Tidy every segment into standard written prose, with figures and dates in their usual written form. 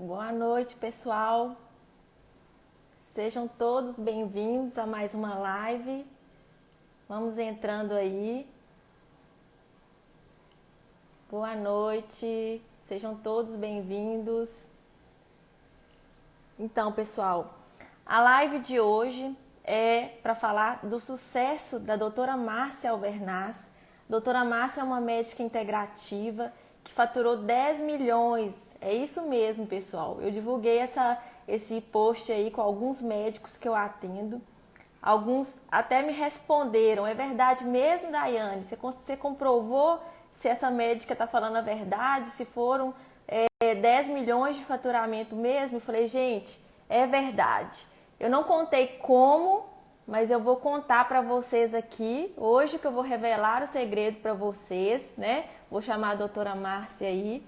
Boa noite, pessoal. Sejam todos bem-vindos a mais uma live. Vamos entrando aí. Boa noite. Sejam todos bem-vindos. Então, pessoal, a live de hoje é para falar do sucesso da doutora Márcia Albernaz. Doutora Márcia é uma médica integrativa que faturou 10 milhões. É isso mesmo, pessoal. Eu divulguei esse post aí com alguns médicos que eu atendo. Alguns até me responderam: é verdade mesmo, Daiane? Você comprovou se essa médica está falando a verdade? Se foram 10 milhões de faturamento mesmo? Eu falei: gente, é verdade. Eu não contei como, mas eu vou contar para vocês aqui, hoje, que eu vou revelar o segredo para vocês, né? Vou chamar a doutora Márcia aí,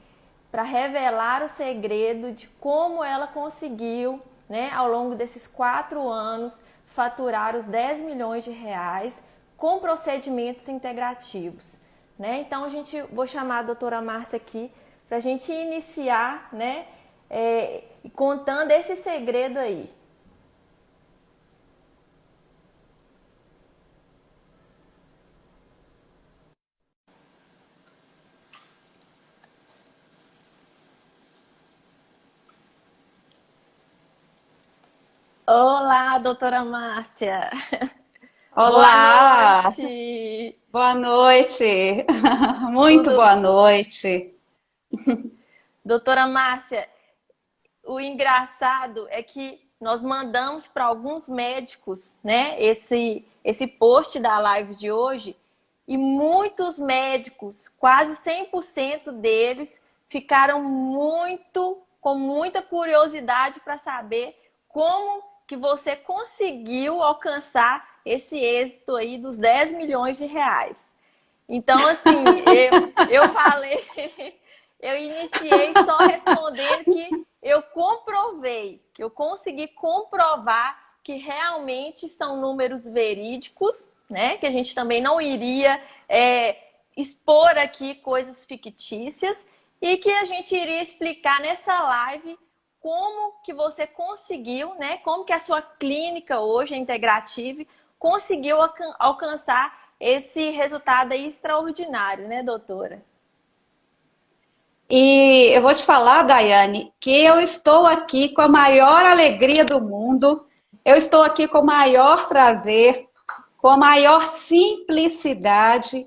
para revelar o segredo de como ela conseguiu, né, ao longo desses 4 anos, faturar os 10 milhões de reais com procedimentos integrativos, né? Então, vou chamar a doutora Márcia aqui para a gente iniciar, né, contando esse segredo aí. Olá, doutora Márcia. Boa Olá, noite. boa noite, muito Tudo, boa noite. doutora Márcia, o engraçado é que nós mandamos para alguns médicos, né, esse post da live de hoje, e muitos médicos, quase 100% deles, ficaram com muita curiosidade para saber como que você conseguiu alcançar esse êxito aí dos 10 milhões de reais. Então, assim, eu falei, eu iniciei só respondendo que eu comprovei, que eu consegui comprovar que realmente são números verídicos, né? Que a gente também não iria expor aqui coisas fictícias e que a gente iria explicar nessa live como que você conseguiu, né? Como que a sua clínica hoje, a Integrative, conseguiu alcançar esse resultado aí extraordinário, né, doutora? E eu vou te falar, Daiane, que eu estou aqui com a maior alegria do mundo, eu estou aqui com o maior prazer, com a maior simplicidade,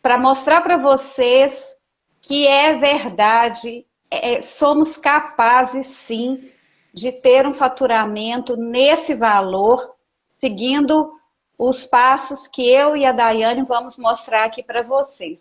para mostrar para vocês que é verdade, somos capazes sim de ter um faturamento nesse valor, seguindo os passos que eu e a Daiane vamos mostrar aqui para vocês,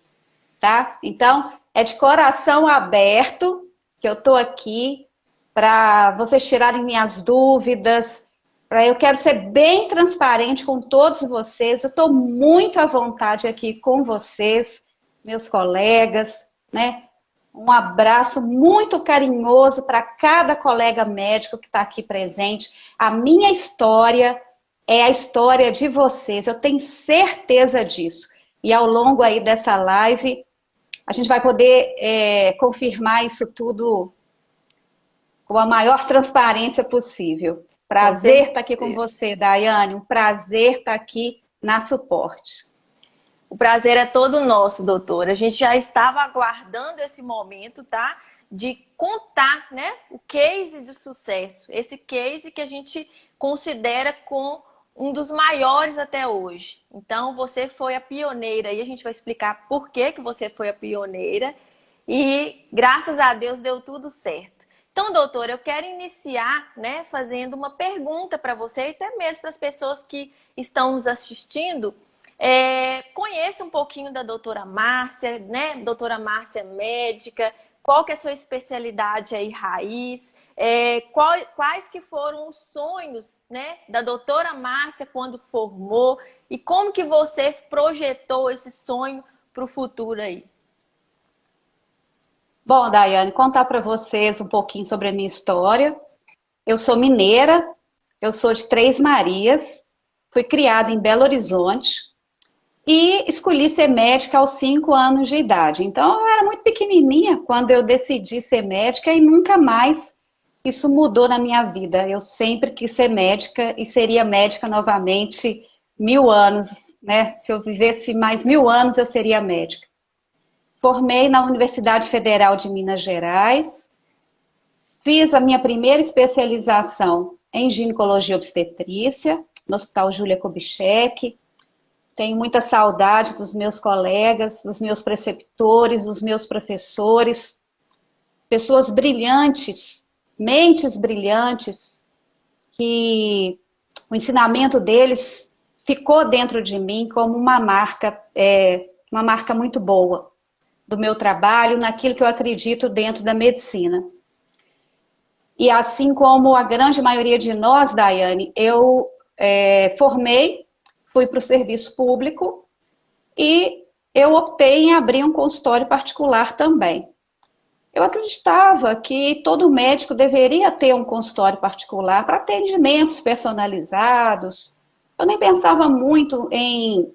tá? Então, é de coração aberto que eu estou aqui para vocês tirarem minhas dúvidas. Eu quero ser bem transparente com todos vocês. Eu estou muito à vontade aqui com vocês, meus colegas, né? Um abraço muito carinhoso para cada colega médico que está aqui presente. A minha história é a história de vocês, eu tenho certeza disso. E ao longo aí dessa live, a gente vai poder confirmar isso tudo com a maior transparência possível. Com Prazer estar aqui com certeza. você, Daiane. Um prazer estar aqui na suporte. O prazer é todo nosso, doutora. A gente já estava aguardando esse momento, tá? De contar, né, o case de sucesso. Esse case que a gente considera com um dos maiores até hoje. Então, você foi a pioneira e a gente vai explicar por que você foi a pioneira. E graças a Deus deu tudo certo. Então, doutora, eu quero iniciar, né, fazendo uma pergunta para você e até mesmo para as pessoas que estão nos assistindo. Conheça um pouquinho da doutora Márcia, né? Doutora Márcia médica, qual que é a sua especialidade aí, raiz? Quais que foram os sonhos, né, da doutora Márcia quando formou e como que você projetou esse sonho para o futuro aí? Bom, Daiane, contar para vocês um pouquinho sobre a minha história. Eu sou mineira, eu sou de Três Marias, fui criada em Belo Horizonte e escolhi ser médica aos 5 anos de idade. Então, eu era muito pequenininha quando eu decidi ser médica e nunca mais Isso mudou na minha vida. Eu sempre quis ser médica e seria médica novamente 1000 anos, né? Se eu vivesse mais 1000 anos, eu seria médica. Formei na Universidade Federal de Minas Gerais, fiz a minha primeira especialização em ginecologia e obstetrícia, no Hospital Júlia Kubitschek. Tenho muita saudade dos meus colegas, dos meus preceptores, dos meus professores, pessoas brilhantes, mentes brilhantes, que o ensinamento deles ficou dentro de mim como uma marca muito boa do meu trabalho, naquilo que eu acredito dentro da medicina. E assim como a grande maioria de nós, Daiane, eu formei, fui para o serviço público e eu optei em abrir um consultório particular também. Eu acreditava que todo médico deveria ter um consultório particular para atendimentos personalizados. Eu nem pensava muito em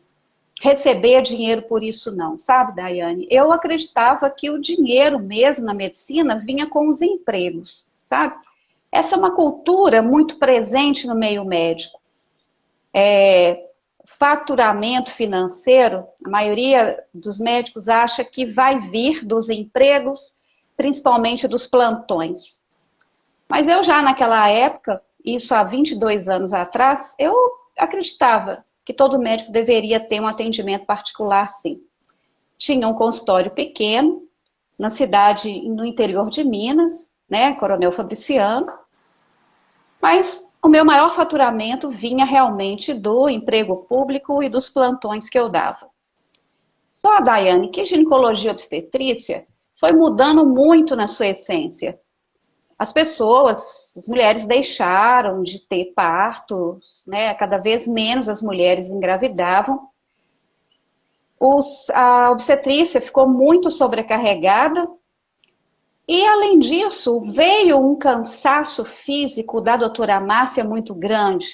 receber dinheiro por isso não, sabe, Daiane? Eu acreditava que o dinheiro mesmo na medicina vinha com os empregos, sabe? Essa é uma cultura muito presente no meio médico. Faturamento financeiro, a maioria dos médicos acha que vai vir dos empregos, principalmente dos plantões. Mas eu já naquela época, isso há 22 anos atrás, eu acreditava que todo médico deveria ter um atendimento particular, sim. Tinha um consultório pequeno, na cidade, no interior de Minas, né, Coronel Fabriciano, mas o meu maior faturamento vinha realmente do emprego público e dos plantões que eu dava. Só, Daiane, que ginecologia e obstetrícia foi mudando muito na sua essência. As mulheres deixaram de ter partos, né? Cada vez menos as mulheres engravidavam. A obstetrícia ficou muito sobrecarregada. E, além disso, veio um cansaço físico da doutora Márcia muito grande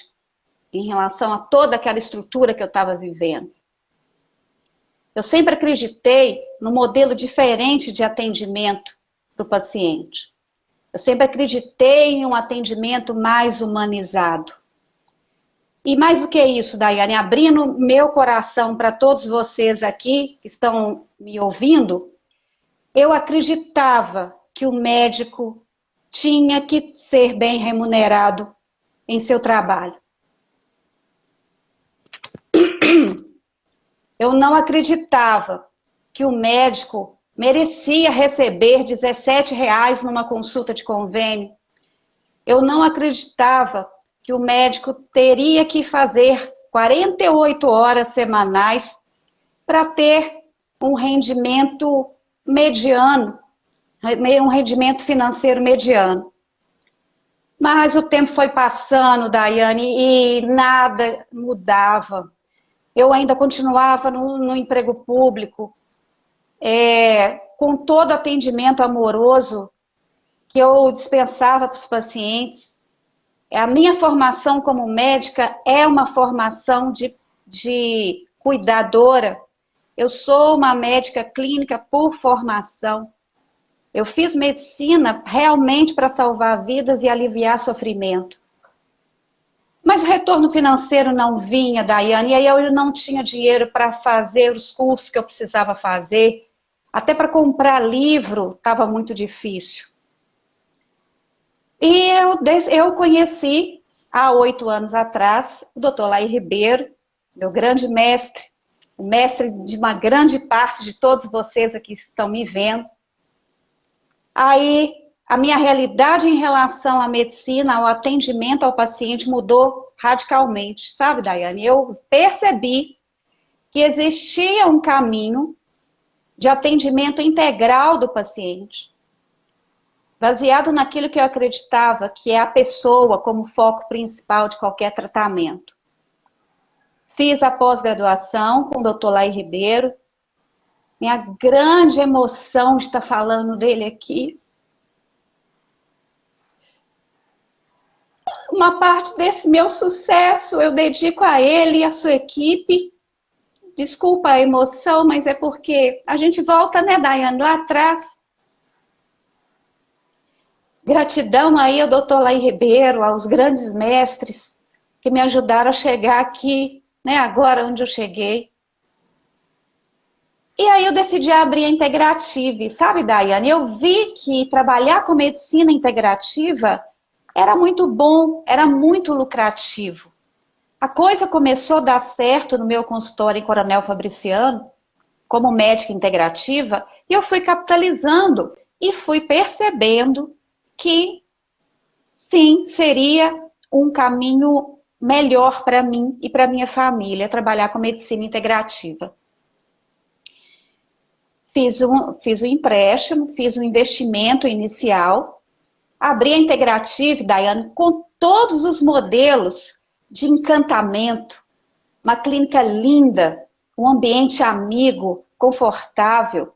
em relação a toda aquela estrutura que eu estava vivendo. Eu sempre acreditei num modelo diferente de atendimento para o paciente. Eu sempre acreditei em um atendimento mais humanizado. E mais do que isso, Daiane, abrindo meu coração para todos vocês aqui que estão me ouvindo, eu acreditava que o médico tinha que ser bem remunerado em seu trabalho. Eu não acreditava que o médico merecia receber R$17 numa consulta de convênio. Eu não acreditava que o médico teria que fazer 48 horas semanais para ter um rendimento mediano, um rendimento financeiro mediano. Mas o tempo foi passando, Daiane, e nada mudava. Eu ainda continuava no emprego público, com todo atendimento amoroso que eu dispensava para os pacientes. A minha formação como médica é uma formação de cuidadora. Eu sou uma médica clínica por formação. Eu fiz medicina realmente para salvar vidas e aliviar sofrimento. Mas o retorno financeiro não vinha, Daiane, e aí eu não tinha dinheiro para fazer os cursos que eu precisava fazer. Até para comprar livro estava muito difícil. E eu conheci, há 8 anos atrás, o Dr. Laí Ribeiro, meu grande mestre, o mestre de uma grande parte de todos vocês aqui que estão me vendo. Aí, a minha realidade em relação à medicina, ao atendimento ao paciente mudou radicalmente, sabe, Daiane? Eu percebi que existia um caminho de atendimento integral do paciente, baseado naquilo que eu acreditava que é a pessoa como foco principal de qualquer tratamento. Fiz a pós-graduação com o Dr. Laí Ribeiro. Minha grande emoção de estar falando dele aqui. Uma parte desse meu sucesso eu dedico a ele e a sua equipe. Desculpa a emoção, mas é porque a gente volta, né, Daiane, lá atrás. Gratidão aí ao doutor Laí Ribeiro, aos grandes mestres que me ajudaram a chegar aqui, né, agora onde eu cheguei. E aí eu decidi abrir a Integrative. Sabe, Daiane, eu vi que trabalhar com medicina integrativa era muito bom, era muito lucrativo. A coisa começou a dar certo no meu consultório em Coronel Fabriciano, como médica integrativa, e eu fui capitalizando e fui percebendo que sim, seria um caminho melhor para mim e para minha família trabalhar com medicina integrativa. Fiz um empréstimo, fiz um investimento inicial, abri a Integrative, Daiane, com todos os modelos de encantamento, uma clínica linda, um ambiente amigo, confortável.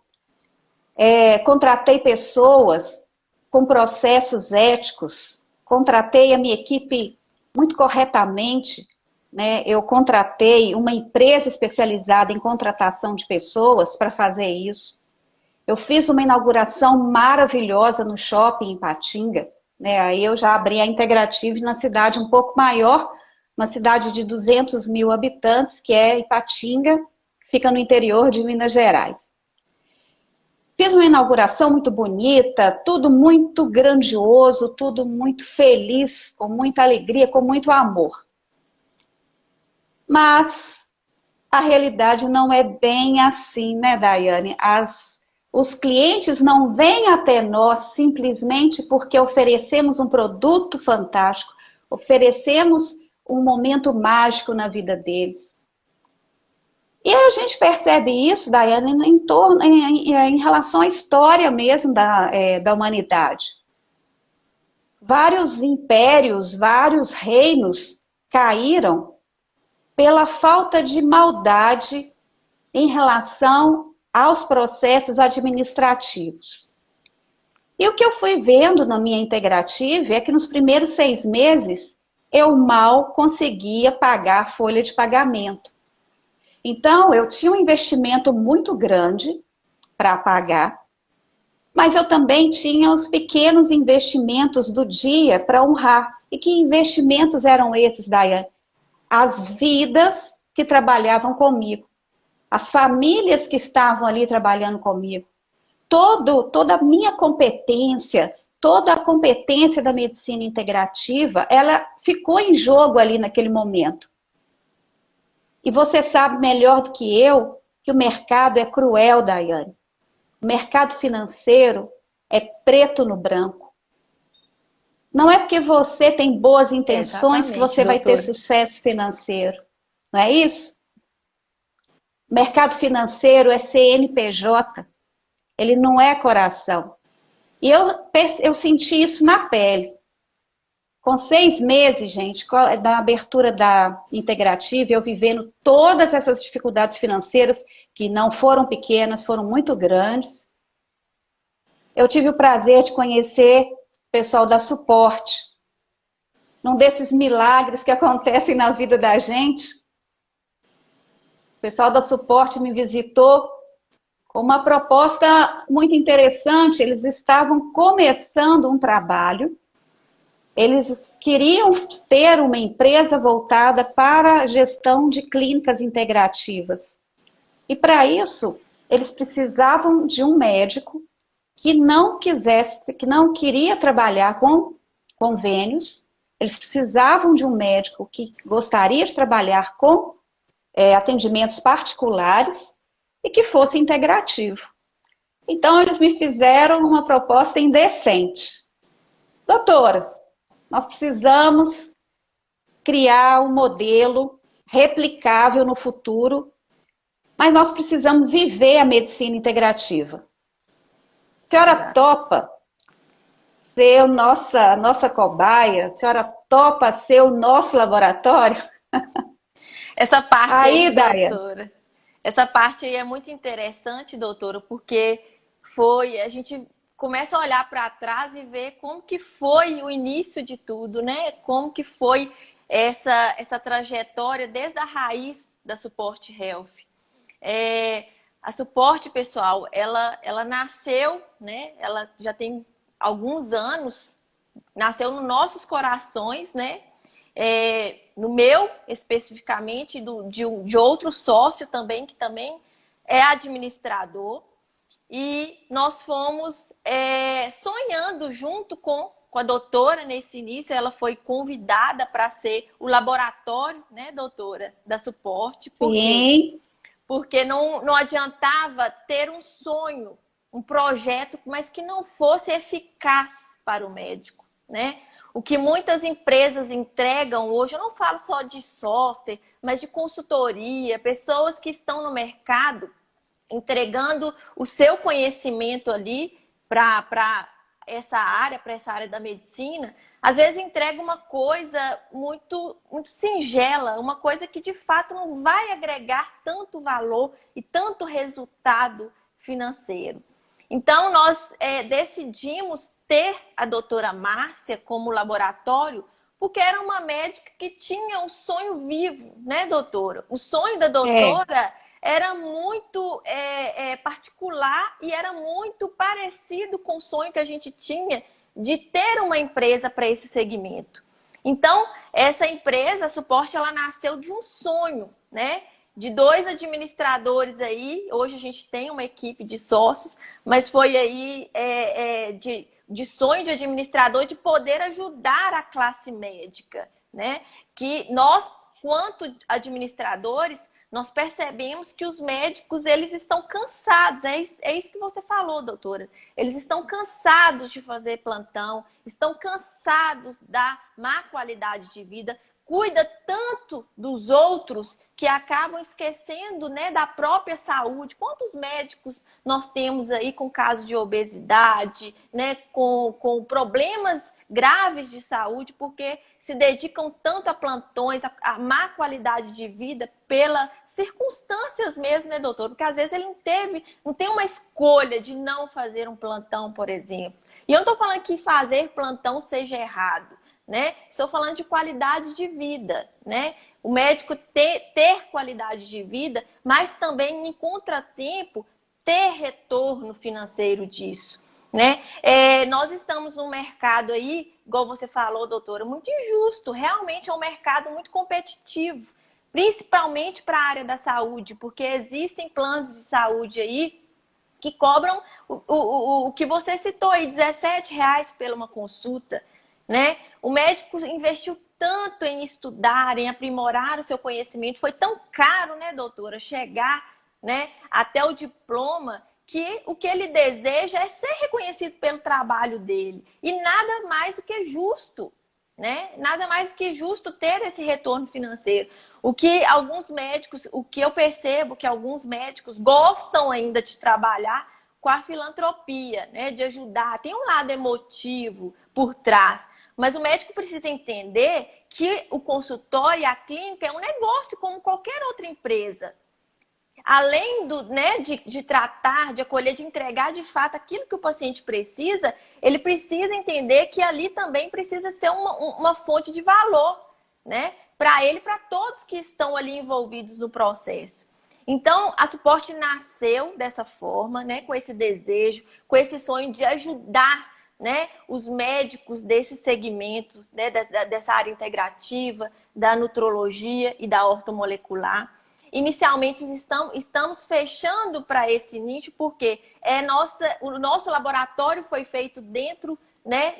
Contratei pessoas com processos éticos, contratei a minha equipe muito corretamente, né? Eu contratei uma empresa especializada em contratação de pessoas para fazer isso. Eu fiz uma inauguração maravilhosa no shopping em Patinga, né? Aí eu já abri a Integrative na cidade um pouco maior, uma cidade de 200 mil habitantes, que é Ipatinga, que fica no interior de Minas Gerais. Fiz uma inauguração muito bonita, tudo muito grandioso, tudo muito feliz, com muita alegria, com muito amor. Mas a realidade não é bem assim, né, Daiane? Os clientes não vêm até nós simplesmente porque oferecemos um produto fantástico, oferecemos um momento mágico na vida deles. E a gente percebe isso, Daiane, em relação à história mesmo da humanidade. Vários impérios, vários reinos caíram pela falta de maldade em relação aos processos administrativos. E o que eu fui vendo na minha Integrative é que nos primeiros 6 meses eu mal conseguia pagar a folha de pagamento. Então, eu tinha um investimento muito grande para pagar, mas eu também tinha os pequenos investimentos do dia para honrar. E que investimentos eram esses, Daiane? As vidas que trabalhavam comigo, as famílias que estavam ali trabalhando comigo, toda a minha competência, toda a competência da medicina integrativa, ela ficou em jogo ali naquele momento. E você sabe melhor do que eu que o mercado é cruel, Daiane. O mercado financeiro é preto no branco. Não é porque você tem boas intenções que você vai ter sucesso financeiro. Não é isso? O mercado financeiro é CNPJ. Ele não é coração. E eu senti isso na pele. Com 6 meses, gente, da abertura da Integrative, eu vivendo todas essas dificuldades financeiras, que não foram pequenas, foram muito grandes. Eu tive o prazer de conhecer o pessoal da Suporte, num desses milagres que acontecem na vida da gente. O pessoal da Suporte me visitou com uma proposta muito interessante. Eles estavam começando um trabalho. Eles queriam ter uma empresa voltada para a gestão de clínicas integrativas. E para isso, eles precisavam de um médico que não queria trabalhar com convênios. Eles precisavam de um médico que gostaria de trabalhar com atendimentos particulares e que fosse integrativo. Então, eles me fizeram uma proposta indecente. Doutora, nós precisamos criar um modelo replicável no futuro, mas nós precisamos viver a medicina integrativa. A senhora topa ser a nossa cobaia? A senhora topa ser o nosso laboratório? Essa parte aí, doutora, essa parte aí é muito interessante, doutora, porque a gente começa a olhar para trás e ver como que foi o início de tudo, né? Como que foi essa trajetória desde a raiz da Support Health. A Support, pessoal, ela nasceu, né? Ela já tem alguns anos, nasceu nos nossos corações, né? No meu, especificamente, de outro sócio também, que também é administrador. E nós fomos sonhando junto com a doutora nesse início. Ela foi convidada para ser o laboratório, né, doutora, da Suporte. Por quê? Sim. Porque não adiantava ter um sonho, um projeto, mas que não fosse eficaz para o médico, né? O que muitas empresas entregam hoje, eu não falo só de software, mas de consultoria, pessoas que estão no mercado entregando o seu conhecimento ali para essa área da medicina, às vezes entrega uma coisa muito, muito singela, uma coisa que de fato não vai agregar tanto valor e tanto resultado financeiro. Então, nós decidimos ter a doutora Márcia como laboratório, porque era uma médica que tinha um sonho vivo, né, doutora? O sonho da doutora era muito particular e era muito parecido com o sonho que a gente tinha de ter uma empresa para esse segmento. Então, essa empresa, a Suporte, ela nasceu de um sonho, né? De 2 administradores aí. Hoje a gente tem uma equipe de sócios, mas foi aí de sonho de administrador de poder ajudar a classe médica, né? Que nós, quanto administradores, nós percebemos que os médicos, eles estão cansados. É isso que você falou, doutora. Eles estão cansados de fazer plantão, estão cansados da má qualidade de vida, cuida tanto dos outros que acabam esquecendo, né, da própria saúde. Quantos médicos nós temos aí com casos de obesidade, né, com problemas graves de saúde, porque se dedicam tanto a plantões, a má qualidade de vida, pelas circunstâncias mesmo, né, doutor? Porque às vezes ele não tem uma escolha de não fazer um plantão, por exemplo. E eu não estou falando que fazer plantão seja errado, né? Estou falando de qualidade de vida, né? O médico ter qualidade de vida, mas também, em contratempo, ter retorno financeiro disso, né? Nós estamos num mercado aí, igual você falou, doutora, muito injusto. Realmente é um mercado muito competitivo, principalmente para a área da saúde, porque existem planos de saúde aí que cobram o que você citou aí, R$17 pela uma consulta, né? O médico investiu tanto em estudar, em aprimorar o seu conhecimento, foi tão caro, né, doutora, chegar, né, até o diploma, que o que ele deseja é ser reconhecido pelo trabalho dele. E nada mais do que justo, né? Nada mais do que justo ter esse retorno financeiro. O que eu percebo que alguns médicos gostam ainda de trabalhar com a filantropia, né? De ajudar. Tem um lado emotivo por trás. Mas o médico precisa entender que o consultório e a clínica é um negócio como qualquer outra empresa. Além de tratar, de acolher, de entregar de fato aquilo que o paciente precisa, ele precisa entender que ali também precisa ser uma fonte de valor, né? Para ele e para todos que estão ali envolvidos no processo. Então, a Suporte nasceu dessa forma, né? Com esse desejo, com esse sonho de ajudar, né, os médicos desse segmento, né, dessa área integrativa, da nutrologia e da ortomolecular. Inicialmente estamos fechando para esse nicho porque o nosso laboratório foi feito dentro, né,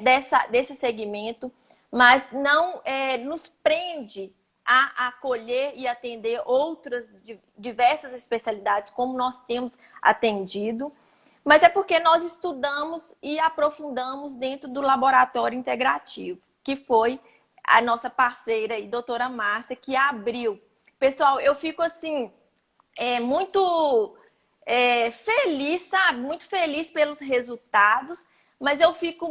desse segmento, mas não nos prende a acolher e atender outras diversas especialidades como nós temos atendido. Mas é porque nós estudamos e aprofundamos dentro do laboratório integrativo, que foi a nossa parceira aí, doutora Márcia, que abriu. Pessoal, eu fico assim, muito feliz, sabe? Muito feliz pelos resultados, mas eu fico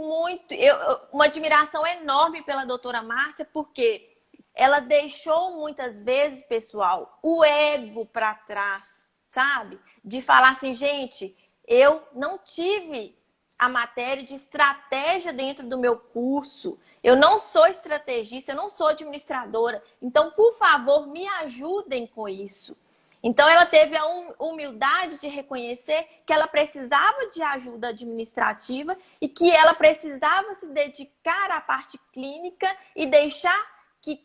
uma admiração enorme pela doutora Márcia, porque ela deixou muitas vezes, pessoal, o ego para trás, sabe? De falar assim, gente, eu não tive a matéria de estratégia dentro do meu curso. Eu não sou estrategista, eu não sou administradora. Então, por favor, me ajudem com isso. Então, ela teve a humildade de reconhecer que ela precisava de ajuda administrativa e que ela precisava se dedicar à parte clínica e deixar que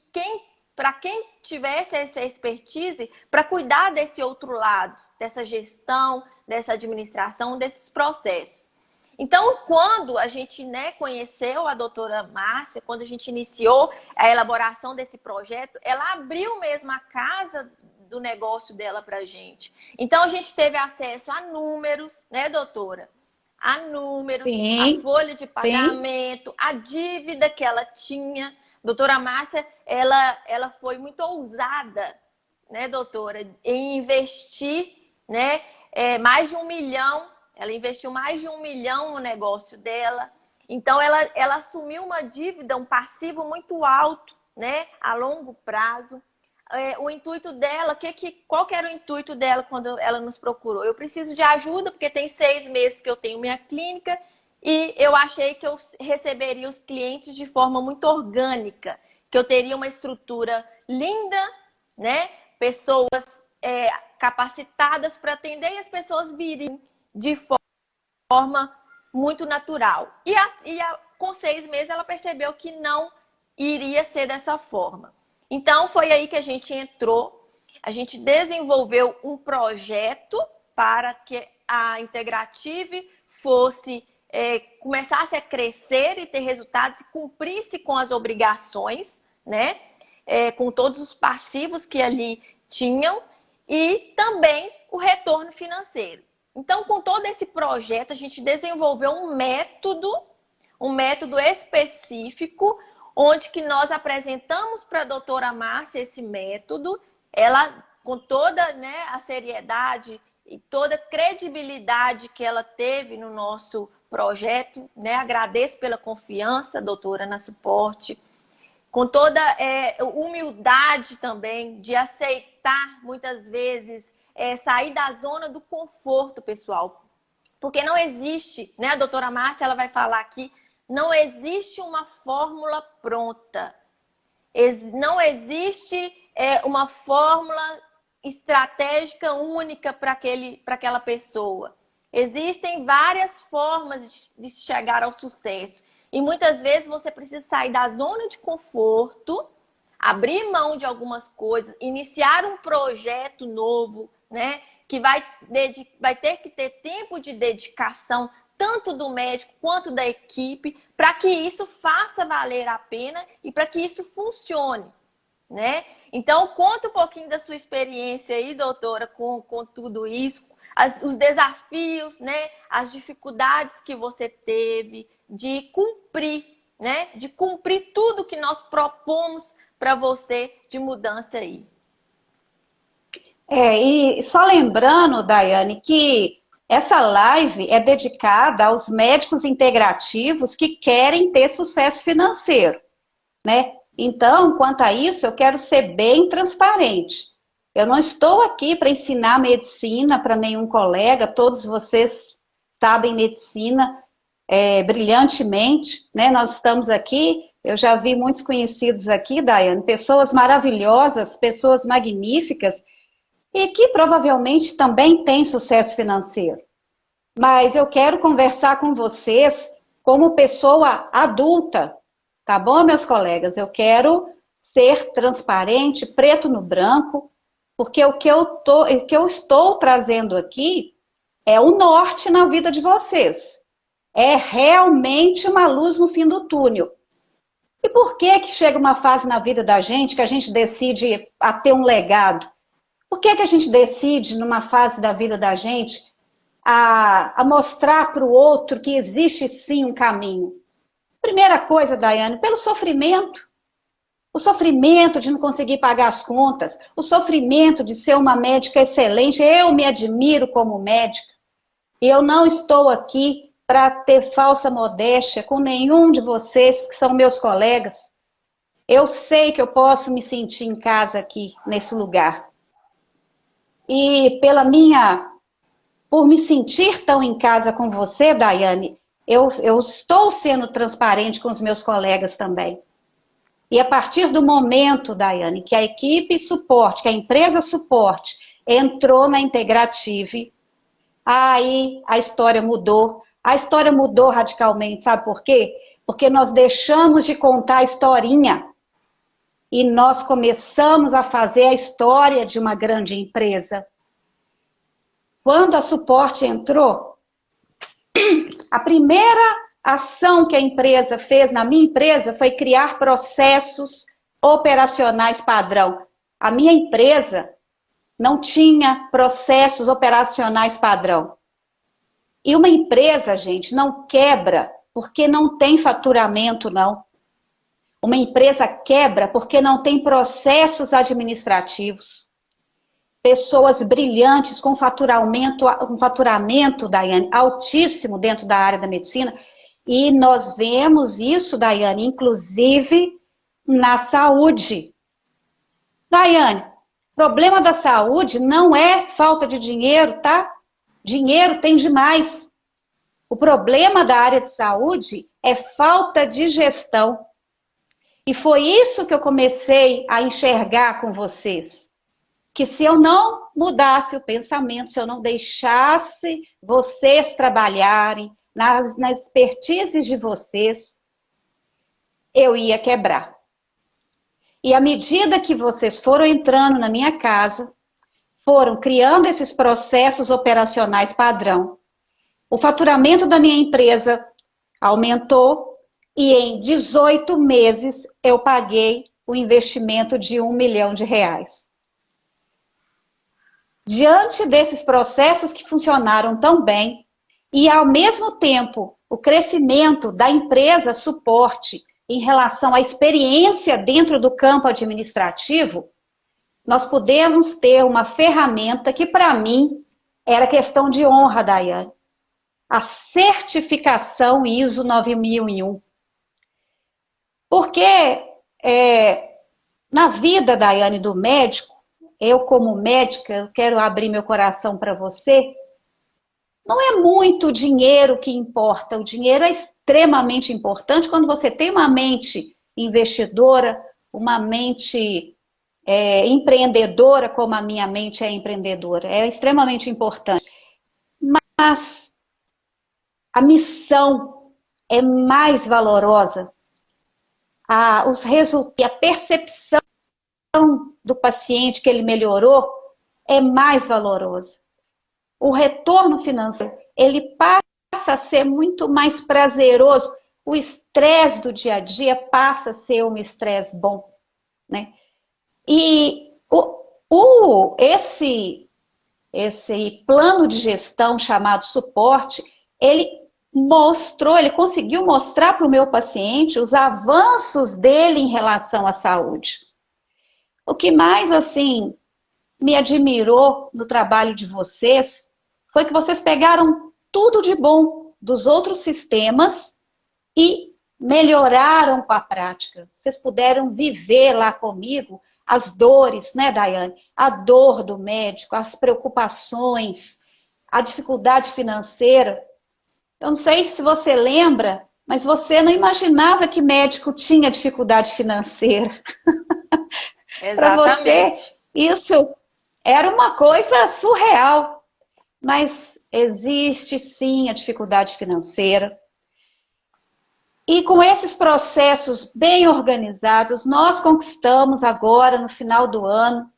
para quem tivesse essa expertise, para cuidar desse outro lado, dessa gestão, dessa administração, desses processos. Então, quando a gente conheceu a doutora Márcia, quando a gente iniciou a elaboração desse projeto, ela abriu mesmo a casa do negócio dela para a gente. Então, a gente teve acesso a números, né, doutora? A números, Sim, a folha de sim. pagamento, a dívida que ela tinha. Doutora Márcia, ela foi muito ousada, né, doutora, em investir, né, mais de 1 milhão. Ela investiu mais de 1 milhão no negócio dela. Então, ela assumiu uma dívida, um passivo muito alto, né, a longo prazo. O intuito dela, qual que era o intuito dela quando ela nos procurou? Eu preciso de ajuda, porque tem 6 meses que eu tenho minha clínica e eu achei que eu receberia os clientes de forma muito orgânica, que eu teria uma estrutura linda, né? Pessoas capacitadas para atender e as pessoas virem de forma muito natural. Com 6 meses ela percebeu que não iria ser dessa forma. Então foi aí que a gente entrou, a gente desenvolveu um projeto para que a Integrative começasse a crescer e ter resultados e cumprisse com as obrigações, né? Com todos os passivos que ali tinham e também o retorno financeiro. Então, com todo esse projeto, a gente desenvolveu um método específico, onde que nós apresentamos para a doutora Márcia esse método, ela, com toda, né, a seriedade e toda a credibilidade que ela teve no nosso projeto, né, agradeço pela confiança, doutora, na suporte, com toda humildade também de aceitar, muitas vezes, sair da zona do conforto, pessoal. Porque não existe, né? A doutora Márcia, ela vai falar aqui, não existe uma fórmula pronta. Não existe uma fórmula estratégica única para aquela pessoa. Existem várias formas de chegar ao sucesso. E muitas vezes você precisa sair da zona de conforto, abrir mão de algumas coisas, iniciar um projeto novo, né? Que vai ter que ter tempo de dedicação, tanto do médico quanto da equipe, para que isso faça valer a pena e para que isso funcione, né? Então, conta um pouquinho da sua experiência aí, doutora, com tudo isso, os desafios, né? As dificuldades que você teve de cumprir, né? De cumprir tudo que nós propomos para você de mudança aí. E só lembrando, Daiane, que essa live é dedicada aos médicos integrativos que querem ter sucesso financeiro, né? Então, quanto a isso, eu quero ser bem transparente. Eu não estou aqui para ensinar medicina para nenhum colega, todos vocês sabem medicina brilhantemente, né? Nós estamos aqui, eu já vi muitos conhecidos aqui, Daiane, pessoas maravilhosas, pessoas magníficas, e que provavelmente também têm sucesso financeiro. Mas eu quero conversar com vocês como pessoa adulta, tá bom, meus colegas? Eu quero ser transparente, preto no branco, porque o que eu estou trazendo aqui é o norte na vida de vocês. É realmente uma luz no fim do túnel. E por que chega uma fase na vida da gente que a gente decide a ter um legado? Por que a gente decide, numa fase da vida da gente, a mostrar para o outro que existe sim um caminho? Primeira coisa, Daiane, pelo sofrimento. O sofrimento de não conseguir pagar as contas, o sofrimento de ser uma médica excelente. Eu me admiro como médica. E eu não estou aqui para ter falsa modéstia com nenhum de vocês que são meus colegas. Eu sei que eu posso me sentir em casa aqui, nesse lugar. E por me sentir tão em casa com você, Daiane, eu estou sendo transparente com os meus colegas também. E a partir do momento, Daiane, que a equipe suporte, que a empresa suporte, entrou na Integrative, aí a história mudou. A história mudou radicalmente, sabe por quê? Porque nós deixamos de contar a historinha e nós começamos a fazer a história de uma grande empresa. Quando a Suporte entrou, a primeira ação que a empresa fez na minha empresa foi criar processos operacionais padrão. A minha empresa não tinha processos operacionais padrão. E uma empresa, gente, não quebra porque não tem faturamento, não. Uma empresa quebra porque não tem processos administrativos. Pessoas brilhantes com faturamento, Daiane, altíssimo dentro da área da medicina. E nós vemos isso, Daiane, inclusive na saúde. Daiane, problema da saúde não é falta de dinheiro, tá? Dinheiro tem demais. O problema da área de saúde é falta de gestão. E foi isso que eu comecei a enxergar com vocês. Que se eu não mudasse o pensamento, se eu não deixasse vocês trabalharem na expertise de vocês, eu ia quebrar. E à medida que vocês foram entrando na minha casa, foram criando esses processos operacionais padrão, o faturamento da minha empresa aumentou e em 18 meses eu paguei o investimento de R$1 milhão. Diante desses processos que funcionaram tão bem e ao mesmo tempo o crescimento da empresa Suporte em relação à experiência dentro do campo administrativo, nós pudemos ter uma ferramenta que para mim era questão de honra, Daiane. A certificação ISO 9001. Porque na vida, Daiane, do médico, eu como médica, eu quero abrir meu coração para você, não é muito o dinheiro que importa, o dinheiro é extremamente importante quando você tem uma mente investidora, uma mente empreendedora, como a minha mente é empreendedora, é extremamente importante. Mas a missão é mais valorosa, os resultados, a percepção do paciente que ele melhorou é mais valorosa. O retorno financeiro, ele passa a ser muito mais prazeroso. O estresse do dia a dia passa a ser um estresse bom, né? E esse plano de gestão chamado Suporte, ele conseguiu mostrar para o meu paciente os avanços dele em relação à saúde. O que mais, assim, me admirou no trabalho de vocês foi que vocês pegaram tudo de bom dos outros sistemas e melhoraram com a prática. Vocês puderam viver lá comigo as dores, né, Daiane? A dor do médico, as preocupações, a dificuldade financeira. Eu não sei se você lembra, mas você não imaginava que médico tinha dificuldade financeira. Para você, isso era uma coisa surreal. Mas existe sim a dificuldade financeira. E com esses processos bem organizados, nós conquistamos agora, no final do ano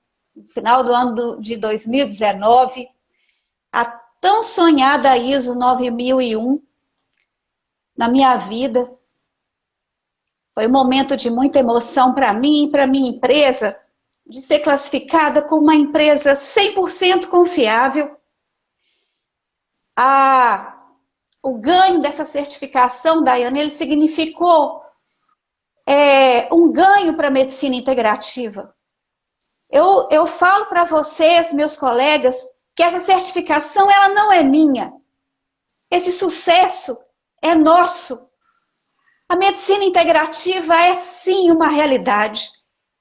de 2019, a tão sonhada ISO 9001 na minha vida. Foi um momento de muita emoção para mim e para minha empresa, de ser classificada como uma empresa 100% confiável. O ganho dessa certificação, Daiane, ele significou um ganho para a medicina integrativa. Eu falo para vocês, meus colegas, que essa certificação ela não é minha. Esse sucesso é nosso. A medicina integrativa é sim uma realidade.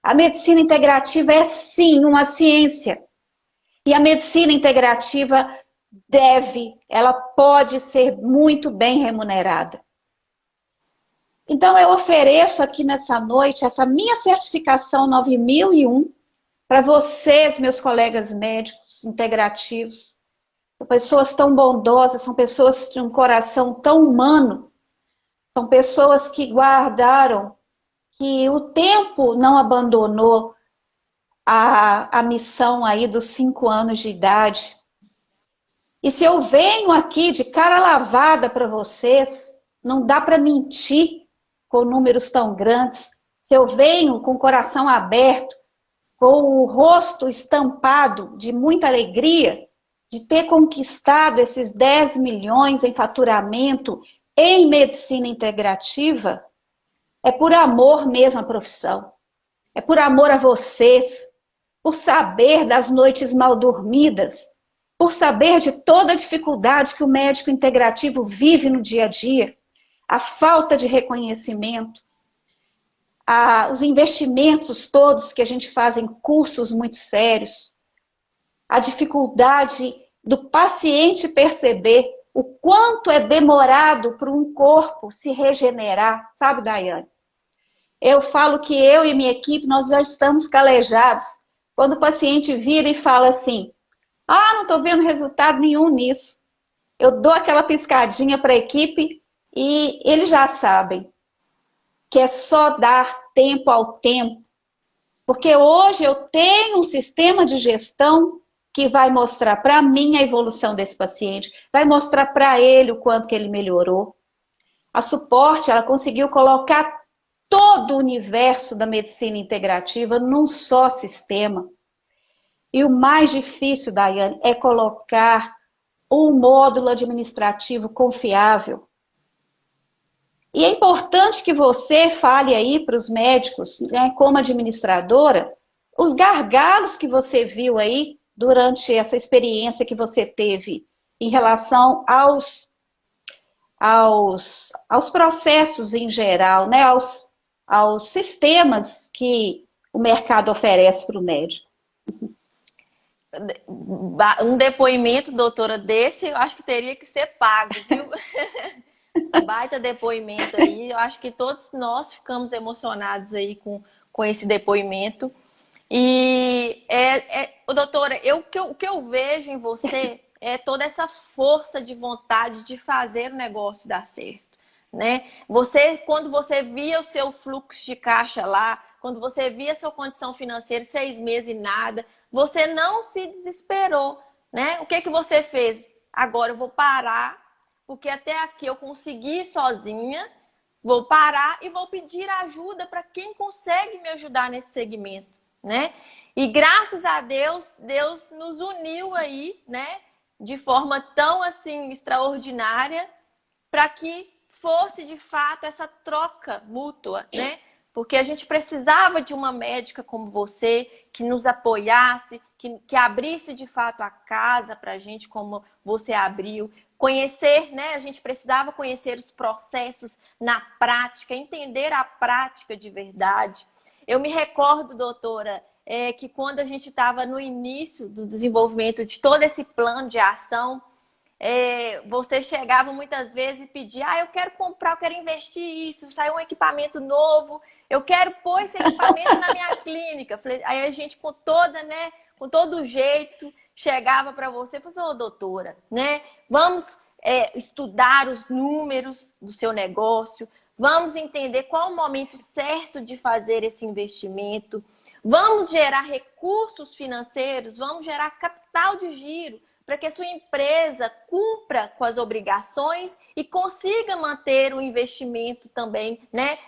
A medicina integrativa é sim uma ciência. E a medicina integrativa ela pode ser muito bem remunerada. Então eu ofereço aqui nessa noite essa minha certificação 9001 para vocês, meus colegas médicos integrativos. São pessoas tão bondosas, são pessoas de um coração tão humano, são pessoas que guardaram, que o tempo não abandonou a missão aí dos 5 anos de idade. E se eu venho aqui de cara lavada para vocês, não dá para mentir com números tão grandes. Se eu venho com o coração aberto, com o rosto estampado de muita alegria, de ter conquistado esses 10 milhões em faturamento em medicina integrativa, é por amor mesmo à profissão. É por amor a vocês, por saber das noites mal dormidas, por saber de toda a dificuldade que o médico integrativo vive no dia a dia, a falta de reconhecimento, os investimentos todos que a gente faz em cursos muito sérios, a dificuldade do paciente perceber o quanto é demorado para um corpo se regenerar, sabe, Daiane? Eu falo que eu e minha equipe, nós já estamos calejados quando o paciente vira e fala assim, não estou vendo resultado nenhum nisso. Eu dou aquela piscadinha para a equipe e eles já sabem que é só dar tempo ao tempo. Porque hoje eu tenho um sistema de gestão que vai mostrar para mim a evolução desse paciente, vai mostrar para ele o quanto que ele melhorou. A Suporte, ela conseguiu colocar todo o universo da medicina integrativa num só sistema. E o mais difícil, Daiane, é colocar um módulo administrativo confiável. E é importante que você fale aí para os médicos, né, como administradora, os gargalos que você viu aí durante essa experiência que você teve em relação aos processos em geral, né, aos sistemas que o mercado oferece para o médico. Um depoimento, doutora, desse, eu acho que teria que ser pago, viu? Baita depoimento aí. Eu acho que todos nós ficamos emocionados aí com esse depoimento. E, doutora, o que eu vejo em você é toda essa força de vontade de fazer o negócio dar certo, né? Quando você via o seu fluxo de caixa lá, quando você via a sua condição financeira, 6 meses e nada, você não se desesperou, né? O que você fez? Agora eu vou parar, porque até aqui eu consegui sozinha, vou parar e vou pedir ajuda para quem consegue me ajudar nesse segmento, né? E graças a Deus, Deus nos uniu aí, né? De forma tão assim extraordinária, para que fosse de fato essa troca mútua, né? Porque a gente precisava de uma médica como você, que nos apoiasse, que abrisse de fato a casa para a gente, como você abriu. Conhecer, né? A gente precisava conhecer os processos na prática, entender a prática de verdade. Eu me recordo, doutora, que quando a gente estava no início do desenvolvimento de todo esse plano de ação, você chegava muitas vezes e pedia, eu quero comprar, eu quero investir isso, saiu um equipamento novo, eu quero pôr esse equipamento na minha clínica. Aí a gente com todo jeito chegava para você e falou assim, doutora, né? Vamos estudar os números do seu negócio, vamos entender qual o momento certo de fazer esse investimento, vamos gerar recursos financeiros, vamos gerar capital de giro, para que a sua empresa cumpra com as obrigações e consiga manter o investimento também, né,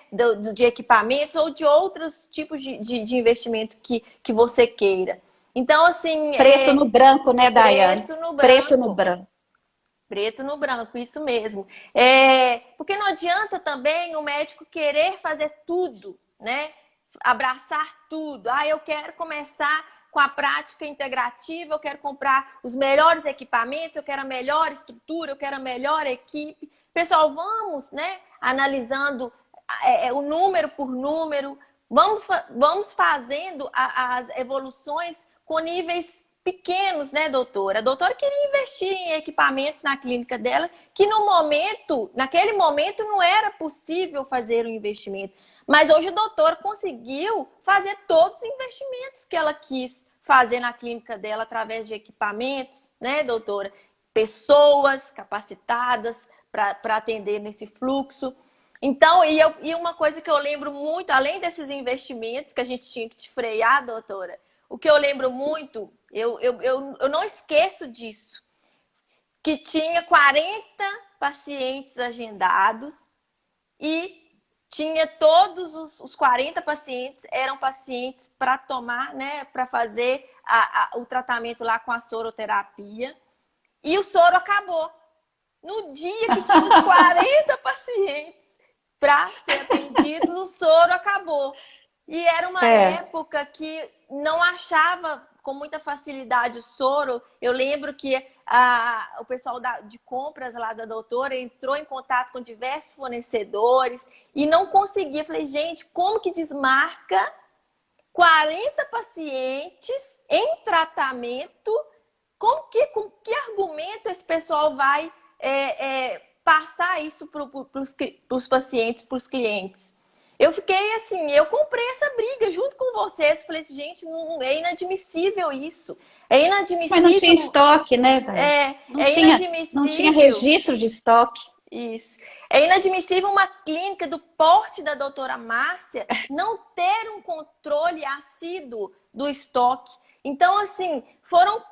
de equipamentos ou de outros tipos de investimento que você queira. Então, assim... Preto no branco, né, Daiane? Preto no branco. Preto no branco. Preto no branco, isso mesmo. Porque não adianta também o médico querer fazer tudo, né? Abraçar tudo. Eu quero começar com a prática integrativa, eu quero comprar os melhores equipamentos, eu quero a melhor estrutura, eu quero a melhor equipe. Pessoal, vamos, né, analisando o número por número, vamos fazendo as evoluções com níveis pequenos, né, doutora? A doutora queria investir em equipamentos na clínica dela, que naquele momento não era possível fazer o investimento. Mas hoje a doutora conseguiu fazer todos os investimentos que ela quis fazer na clínica dela através de equipamentos, né, doutora? Pessoas capacitadas para atender nesse fluxo. Então, e uma coisa que eu lembro muito, além desses investimentos que a gente tinha que te frear, doutora, o que eu lembro muito, eu não esqueço disso, que tinha 40 pacientes agendados e tinha todos os 40 pacientes, eram pacientes para tomar, né, para fazer o tratamento lá com a soroterapia. E o soro acabou. No dia que tinha os 40 pacientes para ser atendidos, o soro acabou. E era uma época que não achava com muita facilidade o soro. Eu lembro que o pessoal de compras lá da doutora entrou em contato com diversos fornecedores e não conseguia. Falei, gente, como que desmarca 40 pacientes em tratamento? Com que argumento esse pessoal vai passar isso para os pacientes, para os clientes? Eu fiquei assim, eu comprei essa briga junto com vocês. Falei assim, gente, não, é inadmissível isso. É inadmissível. Mas não tinha estoque, né, Dani? Inadmissível. Não tinha registro de estoque. Isso. É inadmissível uma clínica do porte da doutora Márcia não ter um controle assíduo do estoque. Então, assim, foram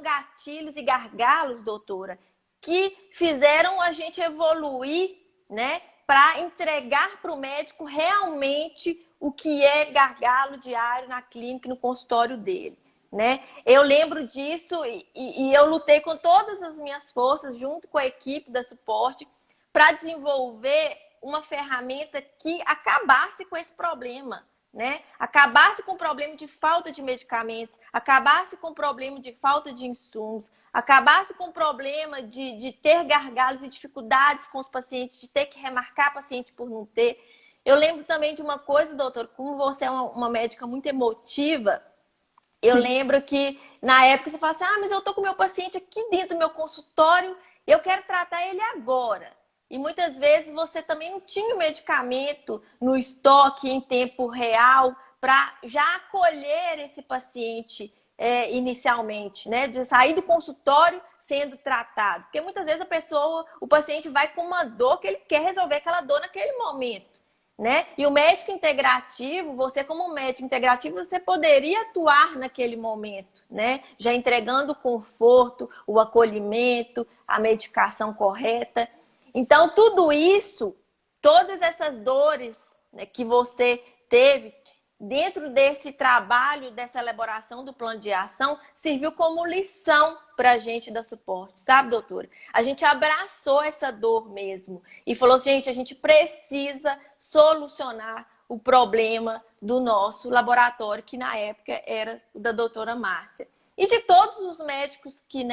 gatilhos e gargalos, doutora, que fizeram a gente evoluir, né, para entregar para o médico realmente o que é gargalo diário na clínica, no consultório dele, né? Eu lembro disso e eu lutei com todas as minhas forças, junto com a equipe da suporte, para desenvolver uma ferramenta que acabasse com esse problema, né? Acabasse com o problema de falta de medicamentos, acabasse com o problema de falta de insumos, acabasse com o problema de ter gargalos e dificuldades com os pacientes, de ter que remarcar paciente por não ter. Eu lembro também de uma coisa, doutor, como você é uma médica muito emotiva, eu lembro que na época você falava assim, mas eu tô com meu paciente aqui dentro do meu consultório, eu quero tratar ele agora. E muitas vezes você também não tinha o medicamento no estoque em tempo real para já acolher esse paciente inicialmente, né? De sair do consultório sendo tratado. Porque muitas vezes o paciente vai com uma dor que ele quer resolver aquela dor naquele momento, né? E o médico integrativo, você como médico integrativo, você poderia atuar naquele momento, né? Já entregando o conforto, o acolhimento, a medicação correta. Então, tudo isso, todas essas dores, né, que você teve dentro desse trabalho, dessa elaboração do plano de ação, serviu como lição para a gente da suporte, sabe, doutora? A gente abraçou essa dor mesmo e falou, gente, a gente precisa solucionar o problema do nosso laboratório, que na época era o da doutora Márcia. E de todos os médicos que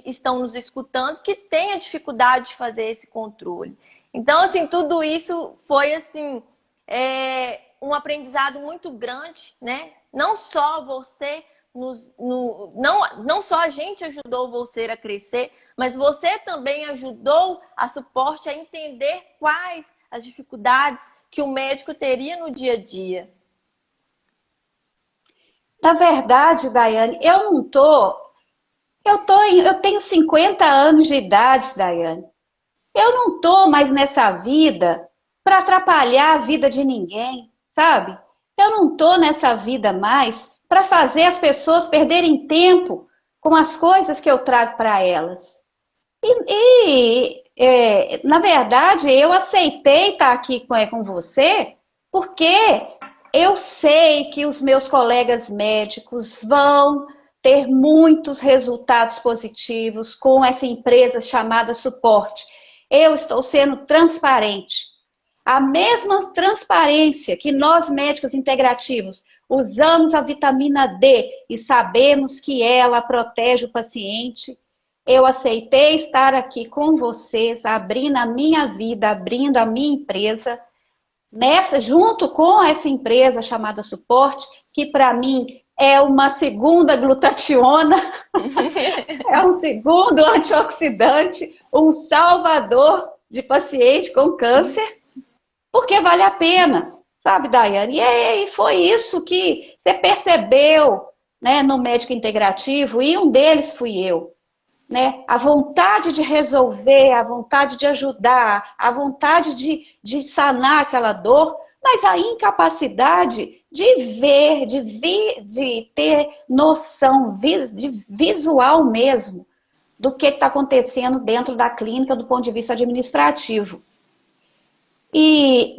estão nos escutando, que têm a dificuldade de fazer esse controle. Então, assim, tudo isso foi, assim, um aprendizado muito grande, né? Não só você, não só a gente ajudou você a crescer, mas você também ajudou a suporte a entender quais as dificuldades que o médico teria no dia a dia. Na verdade, Daiane, eu tenho 50 anos de idade, Daiane. Eu não tô mais nessa vida para atrapalhar a vida de ninguém, sabe? Eu não tô nessa vida mais para fazer as pessoas perderem tempo com as coisas que eu trago para elas. Na verdade, eu aceitei estar aqui com você porque eu sei que os meus colegas médicos vão ter muitos resultados positivos com essa empresa chamada Suporte. Eu estou sendo transparente. A mesma transparência que nós médicos integrativos usamos a vitamina D e sabemos que ela protege o paciente, eu aceitei estar aqui com vocês, abrindo a minha vida, abrindo a minha empresa, junto com essa empresa chamada Suporte, que para mim é uma segunda glutationa, é um segundo antioxidante, um salvador de paciente com câncer, porque vale a pena, sabe, Daiane? E foi isso que você percebeu, né, no médico integrativo, e um deles fui eu. Né? A vontade de resolver, a vontade de ajudar, a vontade de sanar aquela dor, mas a incapacidade de ver, de ter noção, de visual mesmo, do que está acontecendo dentro da clínica do ponto de vista administrativo. E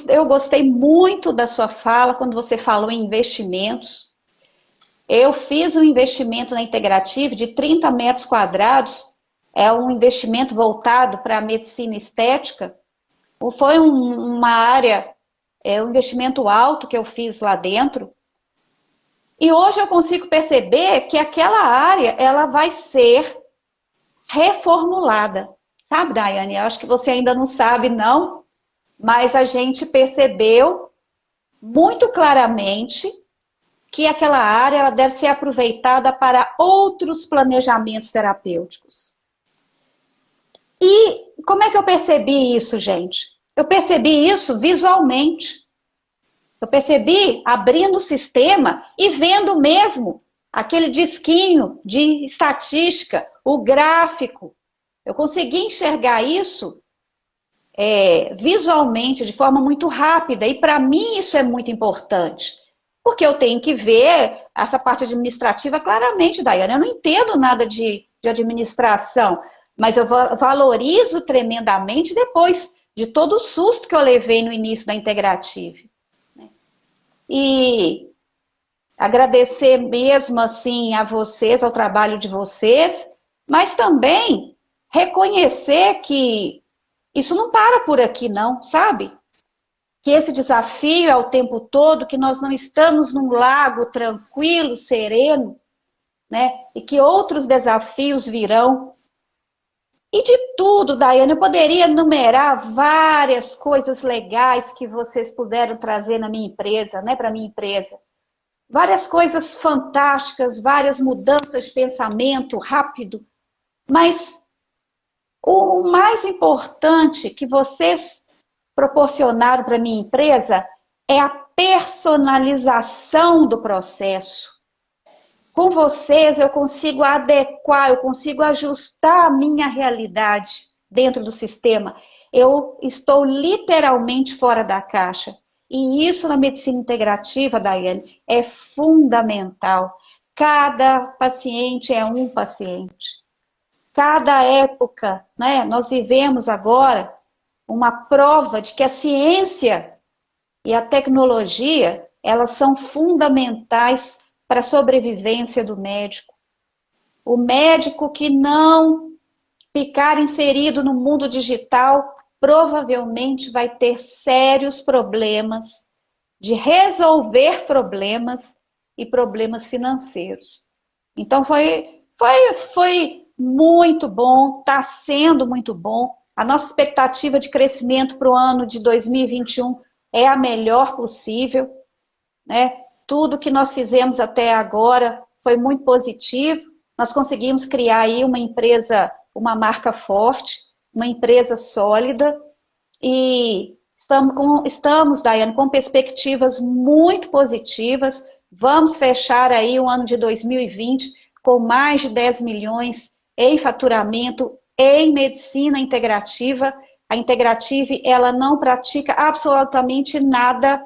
eu gostei muito da sua fala quando você falou em investimentos. Eu fiz um investimento na Integrative de 30 metros quadrados, é um investimento voltado para a medicina estética. Foi uma área, um investimento alto que eu fiz lá dentro. E hoje eu consigo perceber que aquela área ela vai ser reformulada. Sabe, Daiane? Eu acho que você ainda não sabe, não, mas a gente percebeu muito claramente que aquela área ela deve ser aproveitada para outros planejamentos terapêuticos. E como é que eu percebi isso, gente? Eu percebi isso visualmente. Eu percebi abrindo o sistema e vendo mesmo aquele disquinho de estatística, o gráfico. Eu consegui enxergar isso visualmente, de forma muito rápida. E para mim isso é muito importante. Porque eu tenho que ver essa parte administrativa claramente, Daiane. Eu não entendo nada de administração, mas eu valorizo tremendamente depois de todo o susto que eu levei no início da Integrative. E agradecer mesmo assim a vocês, ao trabalho de vocês, mas também reconhecer que isso não para por aqui não, sabe? Que esse desafio é o tempo todo, que nós não estamos num lago tranquilo, sereno, né? E que outros desafios virão. E de tudo, Daiane, eu poderia enumerar várias coisas legais que vocês puderam trazer na minha empresa, né, para minha empresa. Várias coisas fantásticas, várias mudanças de pensamento rápido. Mas o mais importante que vocês proporcionaram para minha empresa é a personalização do processo. Com vocês eu consigo adequar, eu consigo ajustar a minha realidade dentro do sistema. Eu estou literalmente fora da caixa. E isso na medicina integrativa, Daiane, é fundamental. Cada paciente é um paciente. Cada época, né, nós vivemos agora uma prova de que a ciência e a tecnologia, elas são fundamentais para a sobrevivência do médico. O médico que não ficar inserido no mundo digital, provavelmente vai ter sérios problemas de resolver problemas e problemas financeiros. Então foi muito bom, está sendo muito bom. A nossa expectativa de crescimento para o ano de 2021 é a melhor possível, né? Tudo que nós fizemos até agora foi muito positivo. Nós conseguimos criar aí uma empresa, uma marca forte, uma empresa sólida e estamos, Daiane, com perspectivas muito positivas. Vamos fechar aí o ano de 2020 com mais de 10 milhões em faturamento em medicina integrativa. A Integrative, ela não pratica absolutamente nada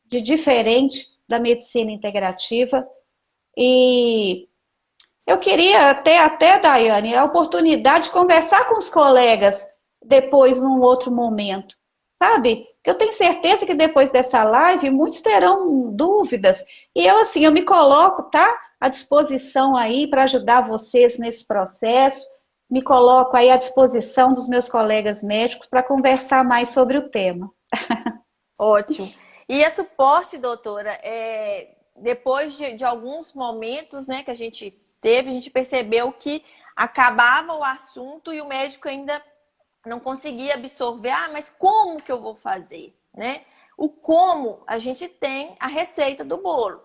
de diferente da medicina integrativa. E eu queria até, Daiane, a oportunidade de conversar com os colegas depois, num outro momento, sabe? Eu tenho certeza que depois dessa live, muitos terão dúvidas. E eu me coloco, tá? À disposição aí para ajudar vocês nesse processo. Me coloco aí à disposição dos meus colegas médicos para conversar mais sobre o tema. Ótimo. E a suporte, doutora, depois de alguns momentos, né, que a gente teve, a gente percebeu que acabava o assunto e o médico ainda não conseguia absorver. Ah, mas como que eu vou fazer, né? O como, a gente tem a receita do bolo.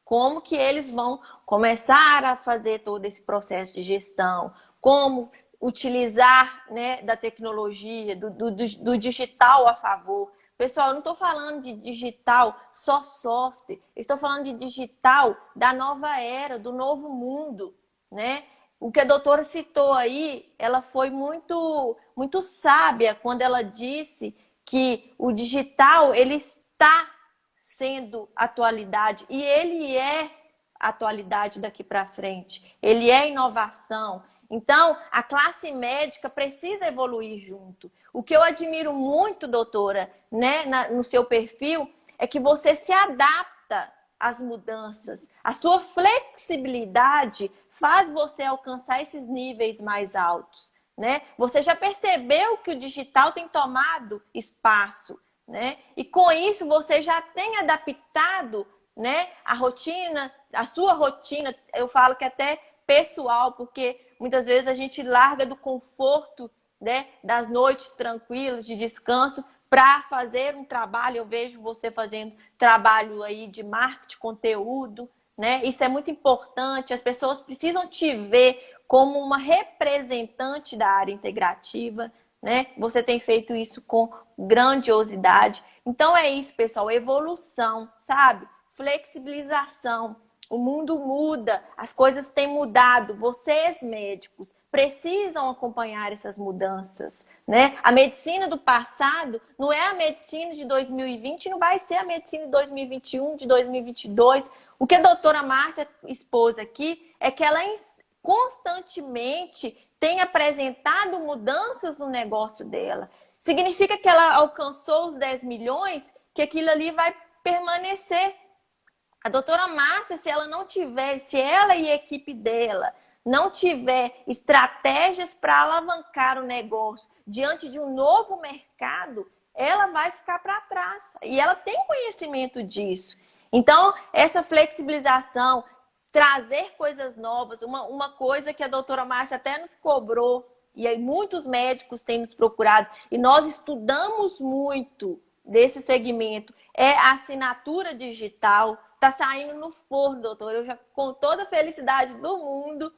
como que eles vão começar a fazer todo esse processo de gestão, como utilizar, né, da tecnologia, do digital a favor. Pessoal, eu não estou falando de digital só software, eu estou falando de digital da nova era, do novo mundo, né? O que a doutora citou aí, ela foi muito sábia quando ela disse que o digital, ele está sendo atualidade e ele é atualidade daqui para frente, ele é inovação. Então, a classe médica precisa evoluir junto. O que eu admiro muito, doutora, né, no seu perfil, é que você se adapta às mudanças. A sua flexibilidade faz você alcançar esses níveis mais altos, né? Você já percebeu que o digital tem tomado espaço, né? E com isso você já tem adaptado, né, a sua rotina, eu falo que até pessoal, porque muitas vezes a gente larga do conforto, né, das noites tranquilas de descanso para fazer um trabalho. Eu vejo você fazendo trabalho aí de marketing, conteúdo, né? Isso é muito importante. As pessoas precisam te ver como uma representante da área integrativa, né? Você tem feito isso com grandiosidade. Então é isso, pessoal, evolução, sabe? Flexibilização. O mundo muda, as coisas têm mudado. Vocês, médicos, precisam acompanhar essas mudanças, né? A medicina do passado não é a medicina de 2020, não vai ser a medicina de 2021, de 2022. O que a doutora Márcia expôs aqui é que ela constantemente tem apresentado mudanças no negócio dela. Significa que ela alcançou os 10 milhões, que aquilo ali vai permanecer. A doutora Márcia, se ela e a equipe dela não tiver estratégias para alavancar o negócio diante de um novo mercado, ela vai ficar para trás. E ela tem conhecimento disso. Então, essa flexibilização, trazer coisas novas, uma coisa que a doutora Márcia até nos cobrou, e aí muitos médicos têm nos procurado, e nós estudamos muito desse segmento, é a assinatura digital. Está saindo no forno, doutor. Eu já, com toda a felicidade do mundo,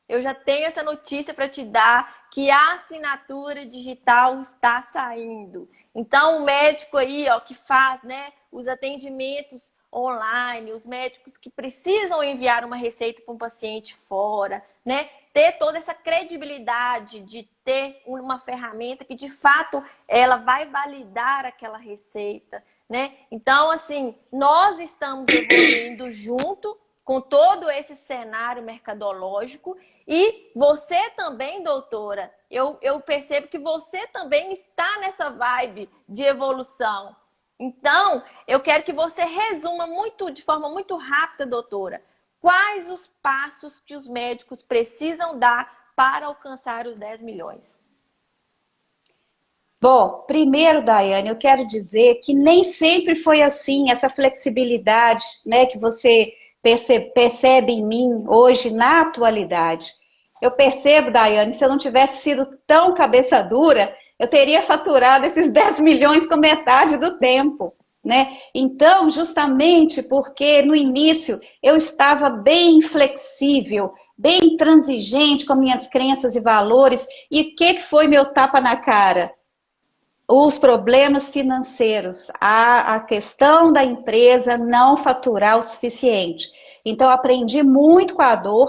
eu já tenho essa notícia para te dar, que a assinatura digital está saindo. Então, o médico aí, ó, que faz, né, os atendimentos online, os médicos que precisam enviar uma receita para um paciente fora, né, ter toda essa credibilidade de ter uma ferramenta que, de fato, ela vai validar aquela receita, né? Então, assim, nós estamos evoluindo junto com todo esse cenário mercadológico e você também, doutora, eu percebo que você também está nessa vibe de evolução. Então, eu quero que você resuma de forma muito rápida, doutora, quais os passos que os médicos precisam dar para alcançar os 10 milhões. Bom, primeiro, Daiane, eu quero dizer que nem sempre foi assim, essa flexibilidade, né, que você percebe em mim hoje, na atualidade. Eu percebo, Daiane, se eu não tivesse sido tão cabeça dura, eu teria faturado esses 10 milhões com metade do tempo, né? Então, justamente porque no início eu estava bem flexível, bem intransigente com minhas crenças e valores, e o que foi meu tapa na cara? Os problemas financeiros, a questão da empresa não faturar o suficiente. Então, eu aprendi muito com a dor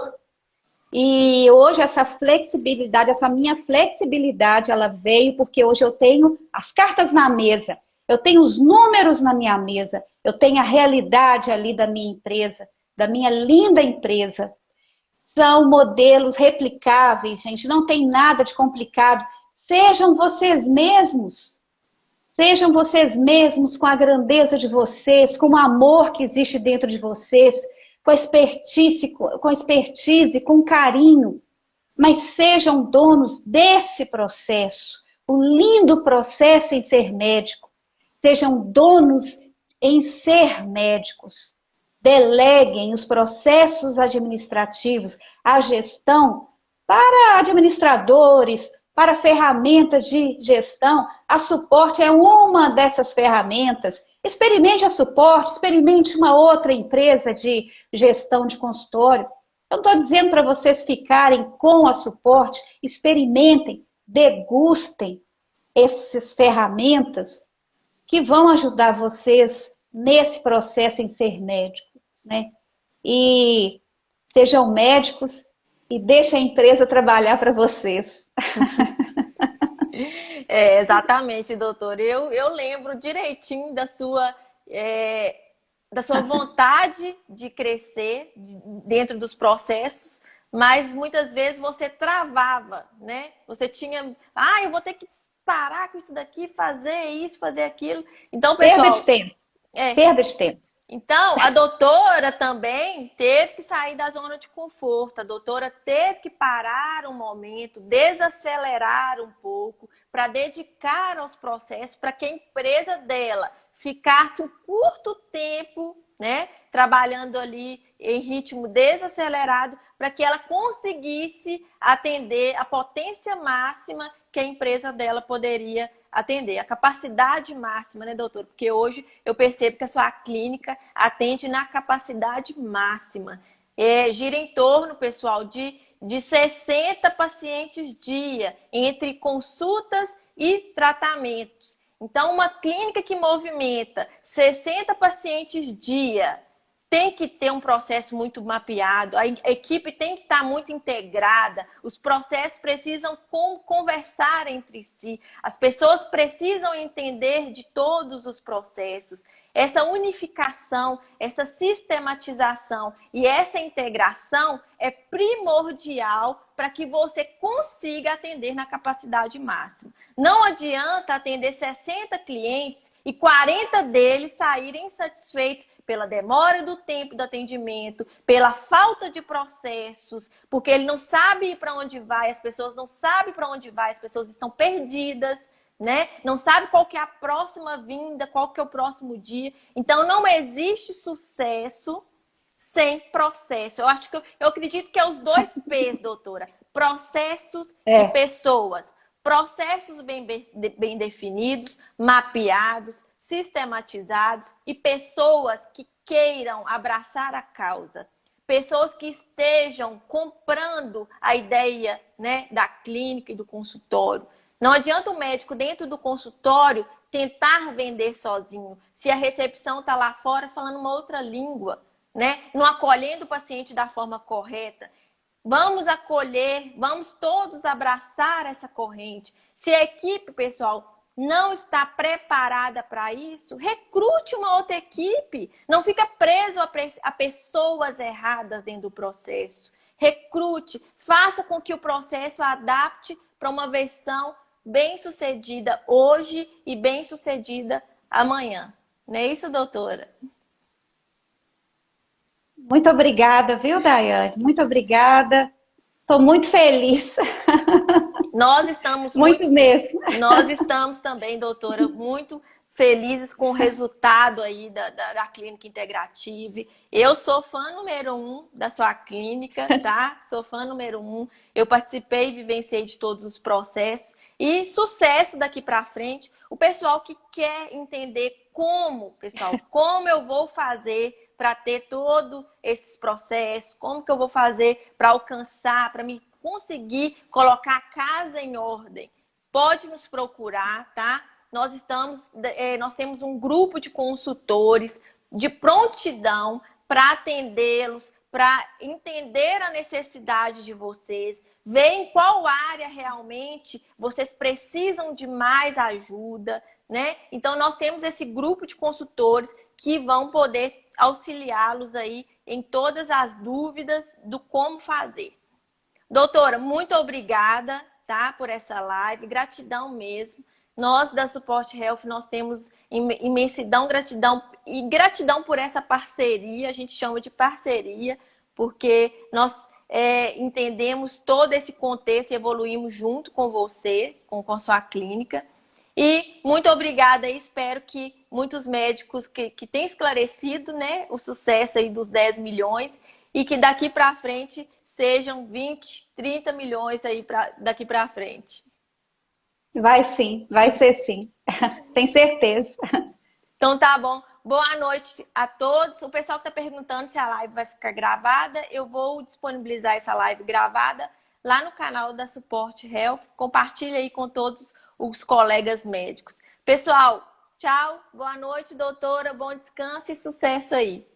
e hoje essa flexibilidade, essa minha flexibilidade, ela veio porque hoje eu tenho as cartas na mesa, eu tenho os números na minha mesa, eu tenho a realidade ali da minha empresa, da minha linda empresa. São modelos replicáveis, gente, não tem nada de complicado. Sejam vocês mesmos. Sejam vocês mesmos com a grandeza de vocês, com o amor que existe dentro de vocês, com expertise, com carinho. Mas sejam donos desse processo, o lindo processo em ser médico. Sejam donos em ser médicos. Deleguem os processos administrativos, a gestão para administradores, para ferramentas de gestão. A Suporte é uma dessas ferramentas, Experimente a suporte, experimente uma outra empresa de gestão de consultório. Eu estou dizendo para vocês ficarem com a suporte, experimentem, degustem essas ferramentas que vão ajudar vocês nesse processo em ser médico, né? E sejam médicos e deixem a empresa trabalhar para vocês. Exatamente, doutor. Eu lembro direitinho da sua vontade de crescer dentro dos processos, mas muitas vezes você travava, né? Você tinha, eu vou ter que parar com isso daqui, fazer isso, fazer aquilo. Então, Perda de pessoal, tempo. é, Perda de tempo. então, a doutora também teve que sair da zona de conforto, a doutora teve que parar um momento, desacelerar um pouco, para dedicar aos processos, para que a empresa dela ficasse um curto tempo, né, trabalhando ali em ritmo desacelerado, para que ela conseguisse atender a potência máxima que a empresa dela poderia atender, a capacidade máxima, né, doutor? Porque hoje eu percebo que a sua clínica atende na capacidade máxima. Gira em torno, pessoal, de 60 pacientes dia, entre consultas e tratamentos. Então, uma clínica que movimenta 60 pacientes dia tem que ter um processo muito mapeado, a equipe tem que estar muito integrada, os processos precisam conversar entre si, as pessoas precisam entender de todos os processos. Essa unificação, essa sistematização e essa integração é primordial para que você consiga atender na capacidade máxima. Não adianta atender 60 clientes e 40 deles saírem insatisfeitos pela demora do tempo do atendimento, pela falta de processos, porque ele não sabe para onde vai, as pessoas não sabem para onde vai, as pessoas estão perdidas, né? Não sabe qual que é a próxima vinda, qual que é o próximo dia. Então, não existe sucesso sem processo. Eu acredito que é os dois P's, doutora. Processos e pessoas. Processos bem definidos, mapeados, sistematizados e pessoas que queiram abraçar a causa. Pessoas que estejam comprando a ideia, né, da clínica e do consultório. Não adianta o médico dentro do consultório tentar vender sozinho, se a recepção está lá fora falando uma outra língua, né? Não acolhendo o paciente da forma correta. Vamos acolher, vamos todos abraçar essa corrente. Se a equipe, pessoal, não está preparada para isso, recrute uma outra equipe. Não fica preso a pessoas erradas dentro do processo. Recrute, faça com que o processo adapte para uma versão bem-sucedida hoje e bem-sucedida amanhã. Não é isso, doutora? Muito obrigada, viu, Daiane? Muito obrigada. Estou muito feliz. Nós estamos muito mesmo. Nós estamos também, doutora, muito felizes com o resultado aí da clínica integrativa. Eu sou fã número 1 da sua clínica, tá? Sou fã número 1. Eu participei e vivenciei de todos os processos. E sucesso daqui para frente. O pessoal que quer entender como eu vou fazer para ter todos esses processos, como que eu vou fazer para alcançar, para me conseguir colocar a casa em ordem, pode nos procurar, tá? Nós temos um grupo de consultores de prontidão para atendê-los, para entender a necessidade de vocês, ver em qual área realmente vocês precisam de mais ajuda, né? Então, nós temos esse grupo de consultores que vão poder auxiliá-los aí em todas as dúvidas do como fazer. Doutora, muito obrigada, tá, por essa live, gratidão mesmo. Nós da Support Health, nós temos imensidão, gratidão e gratidão por essa parceria, a gente chama de parceria, porque nós entendemos todo esse contexto e evoluímos junto com você, com a sua clínica. E muito obrigada e espero que muitos médicos que têm esclarecido, né, o sucesso aí dos 10 milhões e que daqui para frente sejam 20, 30 milhões aí daqui para frente. Vai sim, vai ser sim. Tem certeza. Então tá bom. Boa noite a todos. O pessoal que está perguntando se a live vai ficar gravada, eu vou disponibilizar essa live gravada lá no canal da Support Health. Compartilha aí com todos os colegas médicos. Pessoal, tchau. Boa noite, doutora. Bom descanso e sucesso aí.